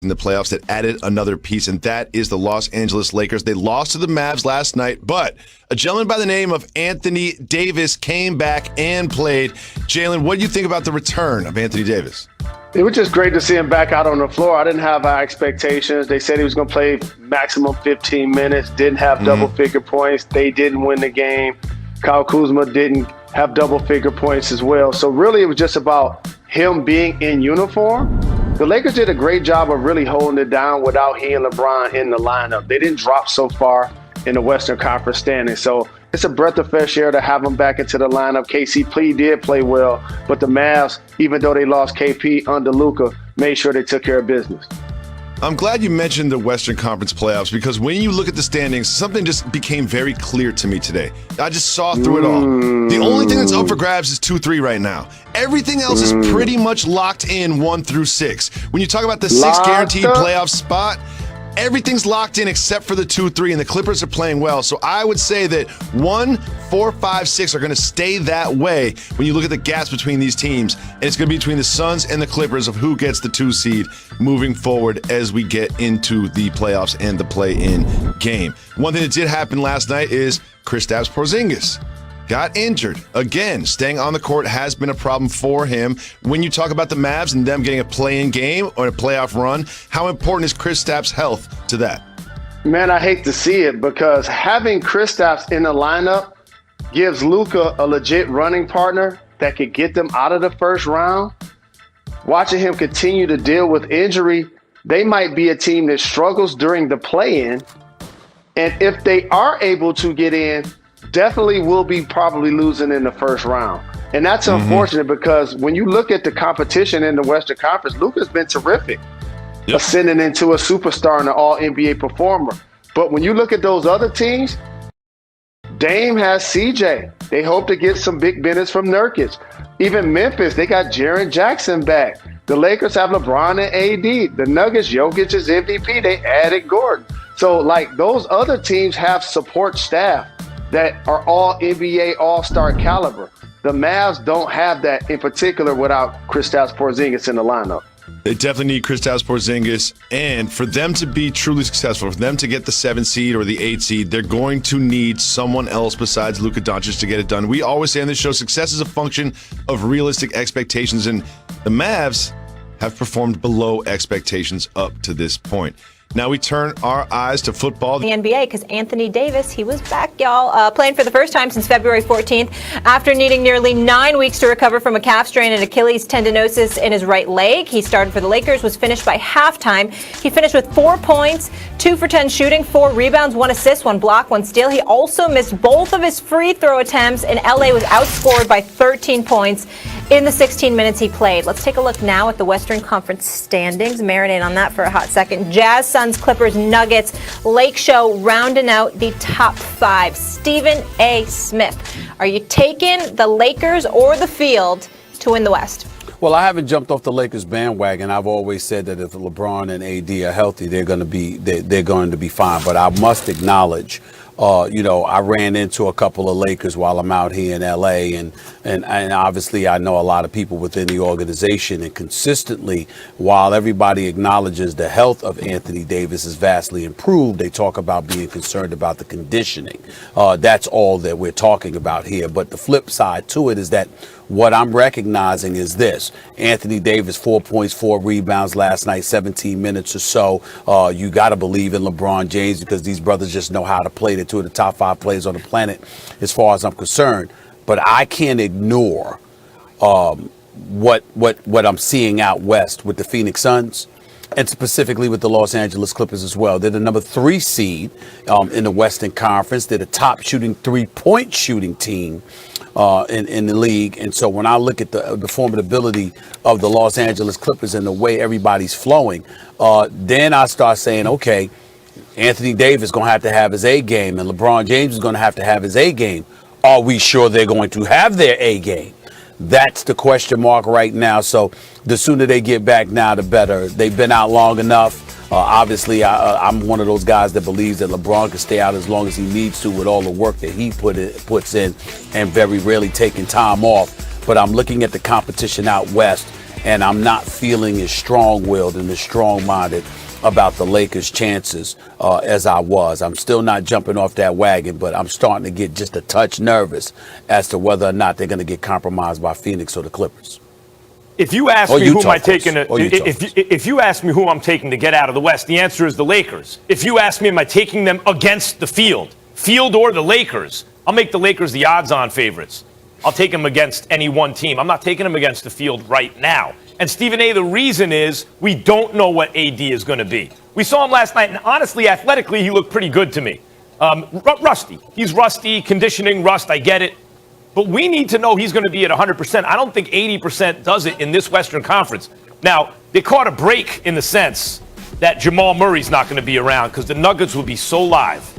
in the playoffs that added another piece, and that is the Los Angeles Lakers. They lost to the Mavs last night, but a gentleman by the name of Anthony Davis came back and played. Jalen, what do you think about the return of Anthony Davis? It was just great to see him back out on the floor. I didn't have high expectations. They said he was going to play maximum 15 minutes, didn't have double-figure points. They didn't win the game. Kyle Kuzma didn't have double-figure points as well. So really it was just about him being in uniform. The Lakers did a great job of really holding it down without he and LeBron in the lineup. They didn't drop so far in the Western Conference standings. So it's a breath of fresh air to have them back into the lineup. KCP did play well, but the Mavs, even though they lost KP under Luka, made sure they took care of business. I'm glad you mentioned the Western Conference playoffs, because when you look at the standings, something just became very clear to me today. I just saw through it all. The only thing that's up for grabs is 2-3 right now. Everything else is pretty much locked in 1 through 6. When you talk about the 6 guaranteed playoff spot, everything's locked in except for the 2-3, and the Clippers are playing well. So I would say that 1, 4, 5, 6 are going to stay that way when you look at the gaps between these teams. And it's going to be between the Suns and the Clippers of who gets the 2 seed moving forward as we get into the playoffs and the play-in game. One thing that did happen last night is Kristaps Porzingis got injured. Again, staying on the court has been a problem for him. When you talk about the Mavs and them getting a play-in game or a playoff run, how important is Kristaps' health to that? Man, I hate to see it, because having Kristaps in the lineup gives Luka a legit running partner that could get them out of the first round. Watching him continue to deal with injury, they might be a team that struggles during the play-in. And if they are able to get in, definitely will be probably losing in the first round. And that's unfortunate, because when you look at the competition in the Western Conference, Luka's been terrific, ascending into a superstar and an all-NBA performer. But when you look at those other teams, Dame has CJ. They hope to get some big minutes from Nurkic. Even Memphis, they got Jaren Jackson back. The Lakers have LeBron and AD. The Nuggets, Jokic is MVP. They added Gordon. So, like, those other teams have support staff that are all NBA All-Star caliber. The Mavs don't have that, in particular, without Kristaps Porzingis in the lineup. They definitely need Kristaps Porzingis, and for them to be truly successful, for them to get the 7 seed or the 8 seed, they're going to need someone else besides Luka Doncic to get it done. We always say on this show, success is a function of realistic expectations, and the Mavs have performed below expectations up to this point. Now we turn our eyes to football. The NBA, because Anthony Davis, he was back, y'all, playing for the first time since February 14th after needing nearly 9 weeks to recover from a calf strain and Achilles tendinosis in his right leg. He started for the Lakers, was finished by halftime. He finished with 4 points, 2 for 10 shooting, 4 rebounds, 1 assist, 1 block, 1 steal. He also missed both of his free throw attempts, and LA was outscored by 13 points in the 16 minutes he played. Let's take a look now at the Western Conference standings. Marinate on that for a hot second. Jazz, Suns, Clippers, Nuggets, Lake Show rounding out the top 5. Stephen A. Smith, are you taking the Lakers or the field to win the West? Well, I haven't jumped off the Lakers bandwagon. I've always said that if LeBron and AD are healthy, they're going to be fine. But I must acknowledge, I ran into a couple of Lakers while I'm out here in LA, and obviously I know a lot of people within the organization, and consistently, while everybody acknowledges the health of Anthony Davis is vastly improved, they talk about being concerned about the conditioning. That's all that we're talking about here. But the flip side to it is that what I'm recognizing is this: Anthony Davis, 4 points, 4 rebounds last night, 17 minutes or so. You got to believe in LeBron James, because these brothers just know how to play. They're 2 of the top 5 players on the planet, as far as I'm concerned. But I can't ignore what I'm seeing out west with the Phoenix Suns, and specifically with the Los Angeles Clippers as well. They're the number 3 seed in the Western Conference. They're the top shooting 3-point shooting team in the league. And so when I look at the formidability of the Los Angeles Clippers and the way everybody's flowing, then I start saying, okay, Anthony Davis is going to have his A game, and LeBron James is going to have his A game. Are we sure they're going to have their A game? That's the question mark right now. So the sooner they get back now, the better. They've been out long enough. Obviously, I'm one of those guys that believes that LeBron can stay out as long as he needs to with all the work that he puts in, and very rarely taking time off. But I'm looking at the competition out west, and I'm not feeling as strong-willed and as strong-minded about the Lakers' chances as I was. I'm still not jumping off that wagon, but I'm starting to get just a touch nervous as to whether or not they're going to get compromised by Phoenix or the Clippers. If you ask me who am I taking, if you ask me who I'm taking to get out of the West, the answer is the Lakers. If you ask me, am I taking them against the field or the Lakers, I'll make the Lakers the odds-on favorites. I'll take them against any one team. I'm not taking them against the field right now. And Stephen A., the reason is we don't know what AD is going to be. We saw him last night, and honestly, athletically, he looked pretty good to me. Rusty. He's rusty, conditioning, rust, I get it. But we need to know he's going to be at 100%. I don't think 80% does it in this Western Conference. Now, they caught a break in the sense that Jamal Murray's not going to be around because the Nuggets will be so live.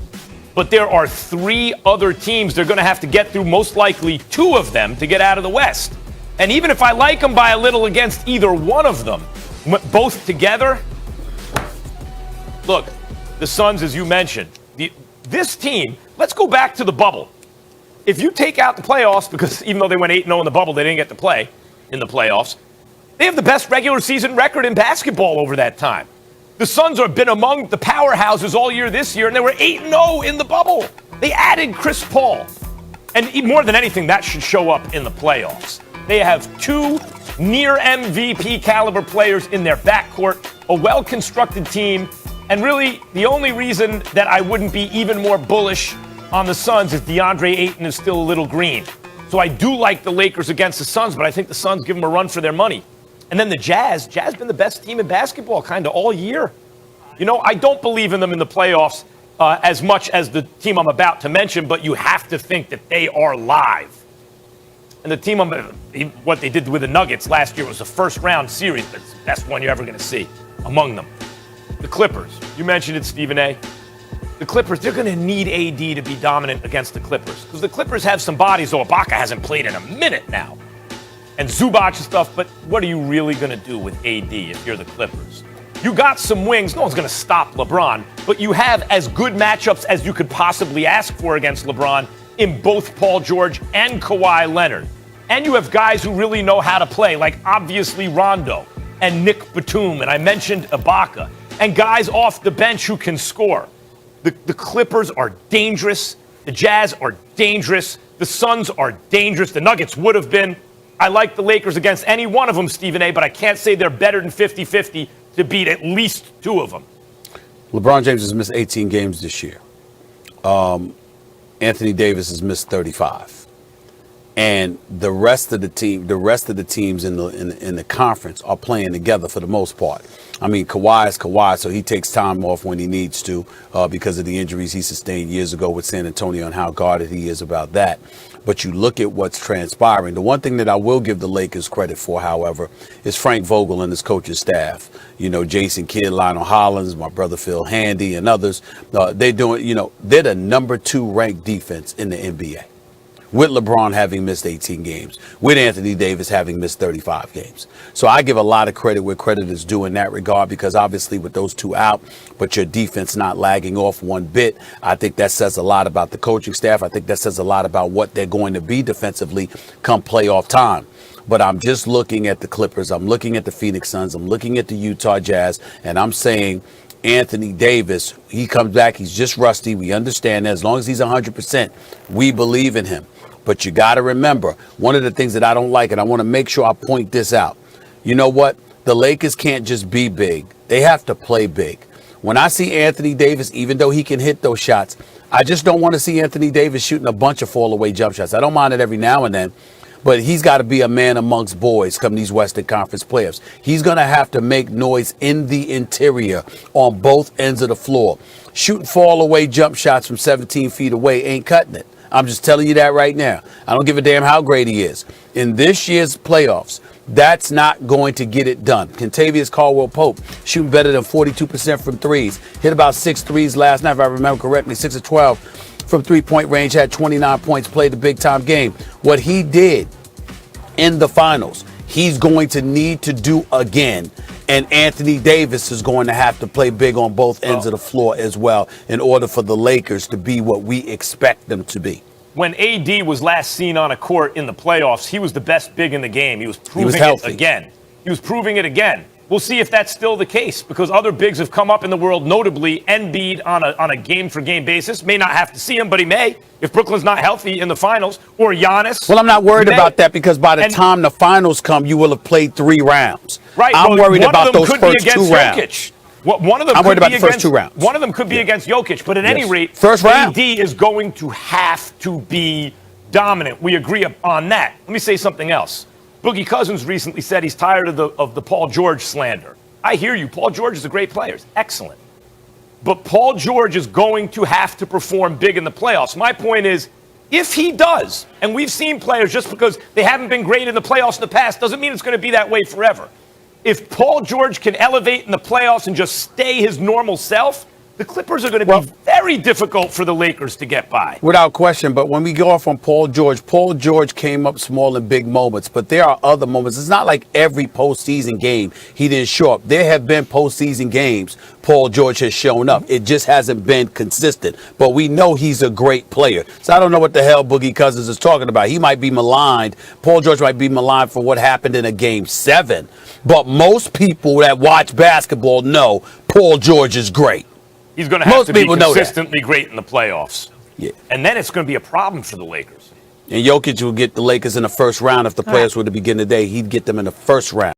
But there are 3 other teams they're going to have to get through, most likely 2 of them, to get out of the West. And even if I like them by a little against either one of them, both together, look, the Suns, as you mentioned, this team, let's go back to the bubble. If you take out the playoffs, because even though they went 8-0 in the bubble, they didn't get to play in the playoffs, they have the best regular season record in basketball over that time. The Suns have been among the powerhouses all year this year, and they were 8-0 in the bubble. They added Chris Paul. And more than anything, that should show up in the playoffs. They have 2 near MVP caliber players in their backcourt, a well-constructed team, and really the only reason that I wouldn't be even more bullish on the Suns is DeAndre Ayton is still a little green. So I do like the Lakers against the Suns, but I think the Suns give them a run for their money. And then the Jazz been the best team in basketball kind of all year. You know, I don't believe in them in the playoffs as much as the team I'm about to mention, but you have to think that they are live. And the team, what they did with the Nuggets last year was a first-round series. That's the best one you're ever going to see among them. The Clippers. You mentioned it, Stephen A. The Clippers, they're going to need AD to be dominant against the Clippers. Because the Clippers have some bodies, though Ibaka hasn't played in a minute now. And Zubac and stuff, but what are you really going to do with AD if you're the Clippers? You got some wings. No one's going to stop LeBron. But you have as good matchups as you could possibly ask for against LeBron in both Paul George and Kawhi Leonard. And you have guys who really know how to play, like obviously Rondo and Nick Batum, and I mentioned Ibaka, and guys off the bench who can score. The Clippers are dangerous. The Jazz are dangerous. The Suns are dangerous. The Nuggets would have been. I like the Lakers against any one of them, Stephen A., but I can't say they're better than 50-50 to beat at least 2 of them. LeBron James has missed 18 games this year. Anthony Davis has missed 35. And the rest of the teams in the conference are playing together for the most part. I mean, Kawhi is Kawhi, so he takes time off when he needs to because of the injuries he sustained years ago with San Antonio and how guarded he is about that. But you look at what's transpiring. The one thing that I will give the Lakers credit for, however, is Frank Vogel and his coaching staff. You know, Jason Kidd, Lionel Hollins, my brother Phil Handy, and others. They're the number 2 ranked defense in the NBA. With LeBron having missed 18 games, with Anthony Davis having missed 35 games. So I give a lot of credit where credit is due in that regard, because obviously with those 2 out, but your defense not lagging off one bit, I think that says a lot about the coaching staff. I think that says a lot about what they're going to be defensively come playoff time. But I'm just looking at the Clippers. I'm looking at the Phoenix Suns. I'm looking at the Utah Jazz, and I'm saying Anthony Davis, he comes back. He's just rusty. We understand that. As long as he's 100%, we believe in him. But you got to remember, one of the things that I don't like, and I want to make sure I point this out. You know what? The Lakers can't just be big. They have to play big. When I see Anthony Davis, even though he can hit those shots, I just don't want to see Anthony Davis shooting a bunch of fall-away jump shots. I don't mind it every now and then, but he's got to be a man amongst boys come these Western Conference playoffs. He's going to have to make noise in the interior on both ends of the floor. Shooting fall-away jump shots from 17 feet away ain't cutting it. I'm just telling you that right now. I don't give a damn how great he is. In this year's playoffs, that's not going to get it done. Kentavious Caldwell-Pope shooting better than 42% from threes. Hit about 6 threes last night, if I remember correctly, 6 of 12 from three-point range, had 29 points, played the big-time game. What he did in the finals, he's going to need to do again. And Anthony Davis is going to have to play big on both ends of the floor as well in order for the Lakers to be what we expect them to be. When AD was last seen on a court in the playoffs, he was the best big in the game. He was proving it again. He was proving it again. We'll see if that's still the case because other bigs have come up in the world, notably Embiid on a game-for-game basis. May not have to see him, but he may if Brooklyn's not healthy in the finals, or Giannis. Well, I'm not worried about that because by the time the finals come, you will have played 3 rounds. Right. I'm worried about those first 2 rounds. Jokic. One of them I'm worried about the first 2 rounds. One of them could be against Jokic, but at any rate, first round. AD is going to have to be dominant. We agree on that. Let me say something else. Boogie Cousins recently said he's tired of the Paul George slander. I hear you. Paul George is a great player. He's excellent. But Paul George is going to have to perform big in the playoffs. My point is, if he does, and we've seen players just because they haven't been great in the playoffs in the past, doesn't mean it's going to be that way forever. If Paul George can elevate in the playoffs and just stay his normal self, the Clippers are going to be very difficult for the Lakers to get by. Without question, but when we go off on Paul George came up small in big moments, but there are other moments. It's not like every postseason game he didn't show up. There have been postseason games Paul George has shown up. It just hasn't been consistent, but we know he's a great player. So I don't know what the hell Boogie Cousins is talking about. He might be maligned. Paul George might be maligned for what happened in a Game 7, but most people that watch basketball know Paul George is great. He's going to have to be consistently great in the playoffs. Yeah. And then it's going to be a problem for the Lakers. And Jokic will get the Lakers in the first round if the players were to begin today. He'd get them in the first round.